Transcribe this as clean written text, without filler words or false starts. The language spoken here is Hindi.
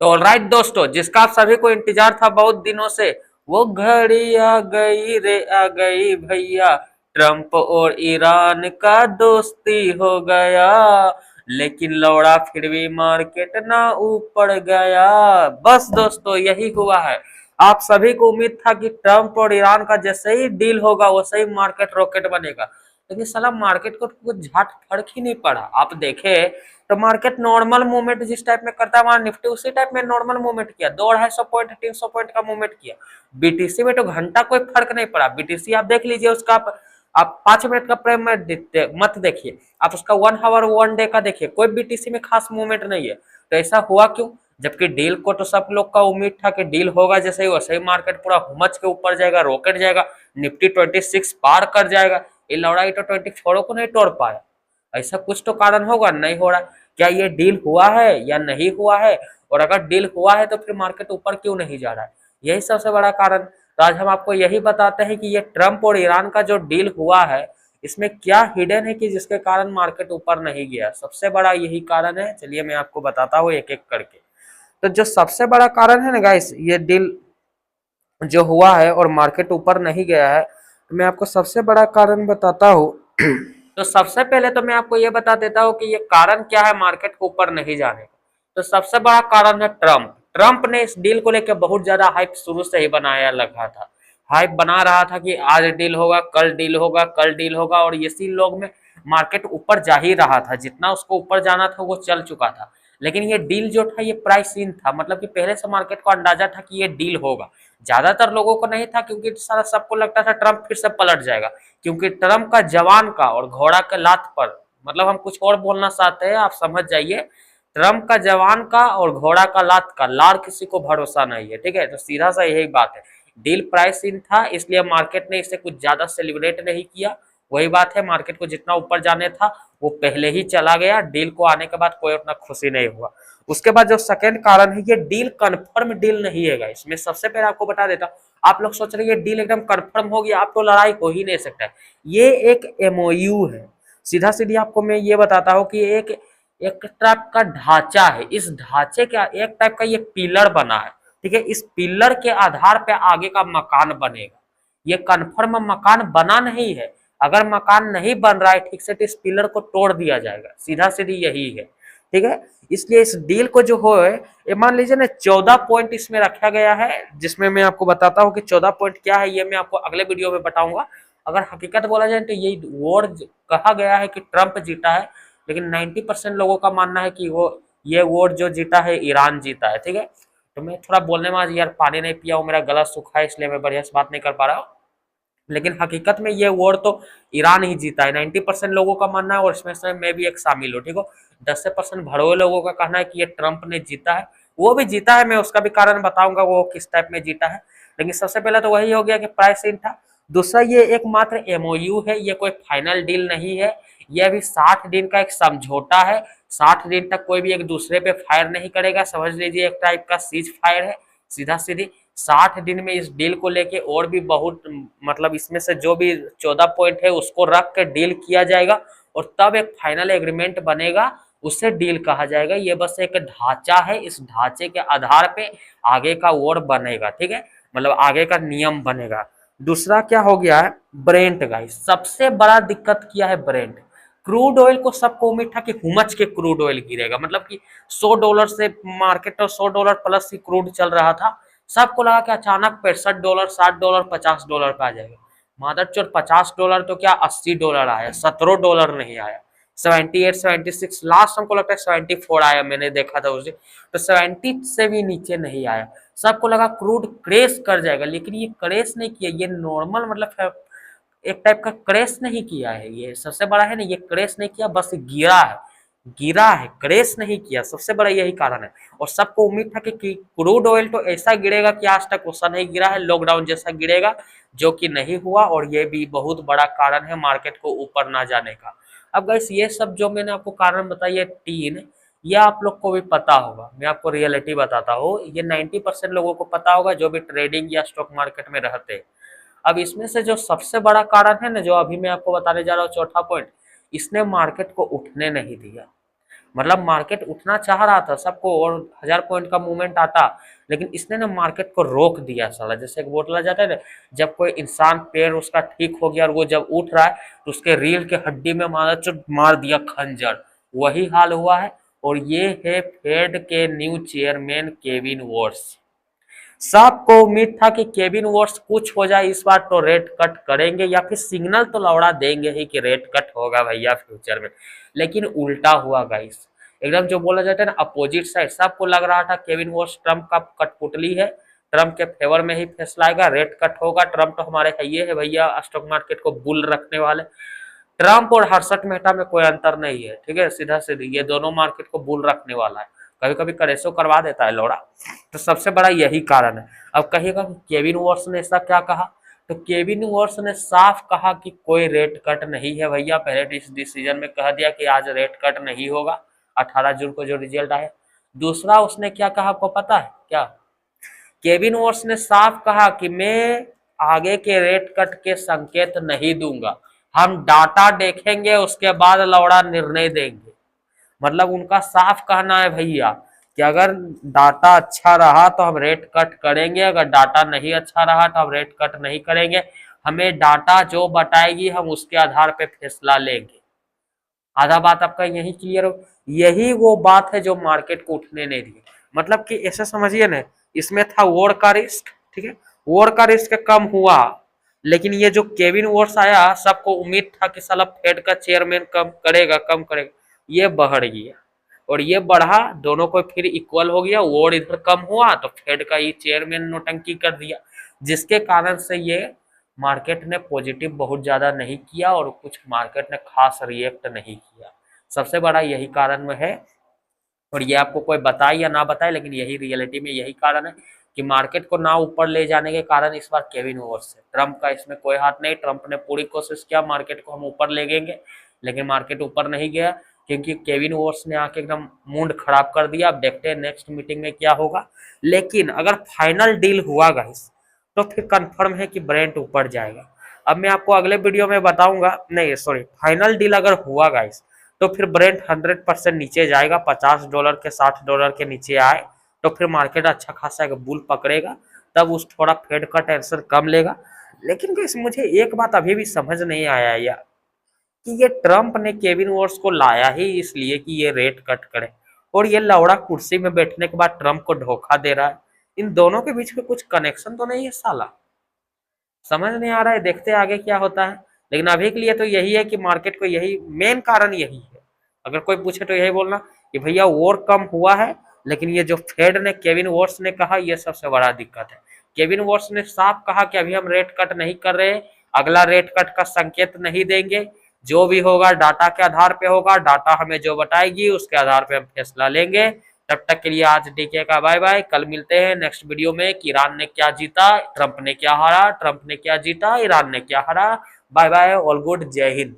तो ऑलराइट दोस्तों, जिसका आप सभी को इंतजार था बहुत दिनों से, वो घड़ी आ गई रे, आ गई भैया। ट्रम्प और ईरान का दोस्ती हो गया, लेकिन लौड़ा फिर भी मार्केट ना ऊपर गया। बस दोस्तों, यही हुआ है। आप सभी को उम्मीद था कि ट्रम्प और ईरान का जैसे ही डील होगा वैसे ही मार्केट रॉकेट बनेगा, लेकिन साला मार्केट को कुछ झाट फर्क ही नहीं पड़ा। आप देखे तो मार्केट नॉर्मल मूवमेंट जिस टाइप में करता है हमारा निफ्टी, उसी टाइप में नॉर्मल मूवमेंट किया, 200-250 पॉइंट 300 पॉइंट का मूवमेंट किया। बीटीसी में तो घंटा कोई फर्क नहीं पड़ा। बीटीसी आप देख लीजिए, उसका आप 5 मिनट का फ्रेम मत देखिए, आप उसका 1 आवर 1 डे का देखिए, कोई बीटीसी में खास मूवमेंट नहीं है। तो ऐसा हुआ क्यों? जबकि डील को तो सब लोग का उम्मीद था कि डील होगा जैसे ही वैसे ही मार्केट पूरा हुमच के ऊपर जाएगा, रॉकेट जाएगा, निफ्टी 26 पार कर जाएगा। ये लड़ाई तो 24 को नहीं तोड़ पाया। ऐसा कुछ तो कारण होगा, नहीं हो रहा। क्या ये डील हुआ है या नहीं हुआ है? और अगर डील हुआ है तो फिर मार्केट ऊपर क्यों नहीं जा रहा है? यही सबसे बड़ा कारण। तो आज हम आपको यही बताते हैं कि ये ट्रम्प और ईरान का जो डील हुआ है, इसमें क्या हिडन है कि जिसके कारण मार्केट ऊपर नहीं गया। सबसे बड़ा यही कारण है। चलिए मैं आपको बताता हूँ एक एक करके। तो जो सबसे बड़ा कारण है ना गाइस, ये डील जो हुआ है और मार्केट ऊपर नहीं गया है, तो मैं आपको सबसे बड़ा कारण बताता हूँ। तो सबसे पहले तो मैं आपको ये बता देता हूँ कि ये कारण क्या है मार्केट को ऊपर नहीं जाने का। तो सबसे बड़ा कारण है ट्रम्प। ट्रम्प ने इस डील को लेकर बहुत ज्यादा हाइप शुरू से ही बनाया लगा था। हाइप बना रहा था कि आज डील होगा, कल डील होगा, कल डील होगा, और इसी लोग में मार्केट ऊपर जा ही रहा था। जितना उसको ऊपर जाना था वो चल चुका था। लेकिन ये डील जो था ये प्राइस इन था, मतलब कि पहले से मार्केट को अंदाजा था कि ये डील होगा। ज्यादातर लोगों को नहीं था, क्योंकि सारा सबको लगता था ट्रम्प फिर से पलट जाएगा, क्योंकि ट्रम्प का जवान का और घोड़ा के लात पर, मतलब हम कुछ और बोलना चाहते हैं, आप समझ जाइए। ट्रम्प का जवान का और घोड़ा का लात का लार किसी को भरोसा नहीं है, ठीक है। तो सीधा सा यही बात है। डील प्राइस इन था, इसलिए मार्केट ने इसे कुछ ज्यादा सेलिब्रेट नहीं किया। वही बात है, मार्केट को जितना ऊपर जाने था वो पहले ही चला गया। डील को आने के बाद कोई उतना खुशी नहीं हुआ। उसके बाद जो सेकंड कारण है, ये डील कंफर्म डील नहीं है। इसमें सबसे पहले आपको बता देता हूं, आप लोग सोच रहे हैं ये डील एकदम कंफर्म हो गया, आप तो लड़ाई हो ही नहीं सकता है। ये एक एमओयू है। सीधा सीधी आपको मैं ये बताता हूँ कि एक एक टाइप का ढांचा है। इस ढांचे का एक टाइप का ये पिलर बना है, ठीक है। इस पिलर के आधार पे आगे का मकान बनेगा। ये कंफर्म मकान बना नहीं है। अगर मकान नहीं बन रहा है ठीक से तो इस पिलर को तोड़ दिया जाएगा। सीधा सीधी यही है, ठीक है। इसलिए इस डील को जो हो, ये मान लीजिए ना 14 पॉइंट इसमें रखा गया है, जिसमें मैं आपको बताता हूँ कि 14 पॉइंट क्या है, ये मैं आपको अगले वीडियो में बताऊंगा। अगर हकीकत बोला जाए तो यही वॉर कहा गया है कि ट्रंप जीता है, लेकिन 90% लोगों का मानना है कि वो ये वॉर जो जीता है ईरान जीता है, ठीक है। तो मैं थोड़ा बोलने में आज यार पानी नहीं पिया हूँ, मेरा गला सूखा है, इसलिए मैं बढ़िया से बात नहीं कर पा रहा हूँ। लेकिन हकीकत में ये वॉर तो ईरान ही जीता है, 90% लोगों का मानना है, और इसमें से मैं भी एक शामिल हूँ, ठीक हो। 10% भड़ोए लोगों का कहना है कि ये ट्रंप ने जीता है। वो भी जीता है, मैं उसका भी कारण बताऊंगा वो किस टाइप में जीता है। लेकिन सबसे पहले तो वही हो गया कि प्राइस इन था। दूसरा, ये एकमात्र एमओयू है, ये कोई फाइनल डील नहीं है। ये अभी 60 दिन का एक समझौता है। 60 दिन तक कोई भी एक दूसरे पे फायर नहीं करेगा, समझ लीजिए एक टाइप का सीज फायर है। सीधा सीधी 60 दिन में इस डील को लेके और भी बहुत, मतलब इसमें से जो भी 14 पॉइंट है उसको रख के डील किया जाएगा, और तब एक फाइनल एग्रीमेंट बनेगा, उसे डील कहा जाएगा। ये बस एक ढांचा है, इस ढांचे के आधार पे आगे का वॉर बनेगा, ठीक है, मतलब आगे का नियम बनेगा। दूसरा क्या हो गया है, ब्रेंट गाइस, सबसे बड़ा दिक्कत किया है ब्रेंट। क्रूड ऑयल को सबको उम्मीद था कि हुमच के क्रूड ऑयल गिरेगा, मतलब कि $100 से मार्केट और $100 प्लस ही क्रूड चल रहा था। सबको लगा कि अचानक $65, $60, $50 पे आ जाएगा। मादरचोद, $50 तो क्या $80 आया, $17 नहीं आया। 78, 76, लास्ट हमको लगता है 74 आया, मैंने देखा था उसे। तो 70 से भी नीचे नहीं आया। सबको लगा क्रूड क्रेश कर जाएगा, लेकिन ये क्रेश नहीं किया। ये नॉर्मल, मतलब एक टाइप का क्रैश नहीं किया है। ये सबसे बड़ा है ना, ये क्रैश नहीं किया, बस गिरा है। गिरा है, क्रैश नहीं किया, सबसे बड़ा यही कारण है। और सबको उम्मीद था कि क्रूड ऑयल तो ऐसा गिरेगा कि आज तक वैसा नहीं गिरा है, लॉकडाउन जैसा गिरेगा, जो कि नहीं हुआ। और ये भी बहुत बड़ा कारण है मार्केट को ऊपर ना जाने का। अब गाइस, ये सब जो मैंने आपको कारण बताई है तीन, ये आप लोग को भी पता होगा। मैं आपको रियलिटी बताता हूँ, ये 90% लोगों को पता होगा जो भी ट्रेडिंग या स्टॉक मार्केट में रहते हैं। अब इसमें से जो सबसे बड़ा कारण है ना, जो अभी मैं आपको बताने जा रहा हूँ, चौथा पॉइंट, इसने मार्केट को उठने नहीं दिया। मतलब मार्केट उठना चाह रहा था सबको और 1000 पॉइंट का मूवमेंट आता, लेकिन इसने ना मार्केट को रोक दिया साला। जैसे एक बोला जाता है ना, जब कोई इंसान पैर उसका ठीक हो गया और वो जब उठ रहा है तो उसके रीढ़ के हड्डी में मार दिया खंजर, वही हाल हुआ है। और ये है फेड के न्यू चेयरमैन केविन वॉर्स। सबको उम्मीद था कि केविन वॉर्स कुछ हो जाए इस बार तो रेट कट करेंगे या फिर सिग्नल तो लौड़ा देंगे ही कि रेट कट होगा भैया फ्यूचर में, लेकिन उल्टा हुआ गाइस। एकदम जो बोला जाता है ना अपोजिट साइड, सबको लग रहा था केविन वॉर्स ट्रम्प का कठपुतली है, ट्रम्प के फेवर में ही फैसला आएगा, रेट कट होगा, ट्रम्प तो हमारे है ये है भैया स्टॉक मार्केट को बुल रखने वाले। ट्रम्प और हर्षद मेहता में कोई अंतर नहीं है, ठीक है, सीधा सीधी ये दोनों मार्केट को बुल रखने वाला है। कभी कभी करेसो करवा देता है लौड़ा, तो सबसे बड़ा यही कारण है। अब कहिएगा केविन वॉर्स ने ऐसा क्या कहा, तो केविन वॉर्स ने साफ कहा कि कोई रेट कट नहीं है भैया, पहले इस डिसीजन में कह दिया कि आज रेट कट नहीं होगा 18 जून को जो रिजल्ट आया। दूसरा उसने क्या कहा आपको पता है क्या, केविन वॉर्स ने साफ कहा कि मैं आगे के रेट कट के संकेत नहीं दूंगा, हम डाटा देखेंगे उसके बाद लौड़ा निर्णय देंगे। मतलब उनका साफ कहना है भैया कि अगर डाटा अच्छा रहा तो हम रेट कट करेंगे, अगर डाटा नहीं अच्छा रहा तो हम रेट कट नहीं करेंगे, हमें डाटा जो बताएगी हम उसके आधार पे फैसला लेंगे। आधा बात आपका यही क्लियर हो, यही वो बात है जो मार्केट को उठने नहीं दी। मतलब कि ऐसा समझिए ना, इसमें था वॉर का रिस्क, ठीक है, वॉर का रिस्क कम हुआ, लेकिन ये जो केविन वॉर्स आया सबको उम्मीद था कि साला फेड का चेयरमैन कम करेगा, ये बढ़ गया और ये बढ़ा, दोनों को फिर इक्वल हो गया, वॉर इधर कम हुआ तो फेड का ये चेयरमैन नोटंकी कर दिया, जिसके कारण से ये मार्केट ने पॉजिटिव बहुत ज्यादा नहीं किया और कुछ मार्केट ने खास रिएक्ट नहीं किया। सबसे बड़ा यही कारण में है, और ये आपको कोई बताए या ना बताए लेकिन यही रियलिटी में यही कारण है कि मार्केट को ना ऊपर ले जाने के कारण इस बार केविन वॉर्स है, ट्रम्प का इसमें कोई हाथ नहीं। ट्रम्प ने पूरी कोशिश किया मार्केट को हम ऊपर ले गएंगे, लेकिन मार्केट ऊपर नहीं गया क्योंकि केविन वॉर्स ने आके एकदम मूड खराब कर दिया। अब देखते हैं नेक्स्ट मीटिंग में क्या होगा, लेकिन अगर फाइनल डील हुआ गाइस तो फिर कंफर्म है कि ब्रेंट ऊपर जाएगा। अब मैं आपको अगले वीडियो में बताऊंगा, नहीं सॉरी, फाइनल डील अगर हुआ गाइस तो फिर ब्रेंट 100% नीचे जाएगा, $50 के $60 के नीचे आए तो फिर मार्केट अच्छा खासा एक बुल पकड़ेगा, तब उस थोड़ा फेड का टेंशन कम लेगा। लेकिन गाइस मुझे एक बात अभी भी समझ नहीं आया यार कि ये ट्रम्प ने केविन वॉर्स को लाया ही इसलिए कि ये रेट कट करे, और ये लौड़ा कुर्सी में बैठने के बाद ट्रम्प को धोखा दे रहा है। इन दोनों के बीच में कुछ कनेक्शन तो नहीं है साला, समझ नहीं आ रहा है, देखते आगे क्या होता है। लेकिन अभी के लिए तो यही है कि मार्केट को यही मेन कारण यही है। अगर कोई पूछे तो यही बोलना कि भैया वॉर कम हुआ है, लेकिन ये जो फेड ने केविन वॉर्स ने कहा ये सबसे बड़ा दिक्कत है। केविन वॉर्स ने साफ कहा कि अभी हम रेट कट नहीं कर रहे, अगला रेट कट का संकेत नहीं देंगे, जो भी होगा डाटा के आधार पे होगा, डाटा हमें जो बताएगी उसके आधार पे हम फैसला लेंगे। तब तक के लिए आज डीके का बाय बाय, कल मिलते हैं नेक्स्ट वीडियो में कि ईरान ने क्या जीता, ट्रंप ने क्या हारा, ट्रंप ने क्या जीता, ईरान ने क्या हारा। बाय बाय, ऑल गुड, जय हिंद।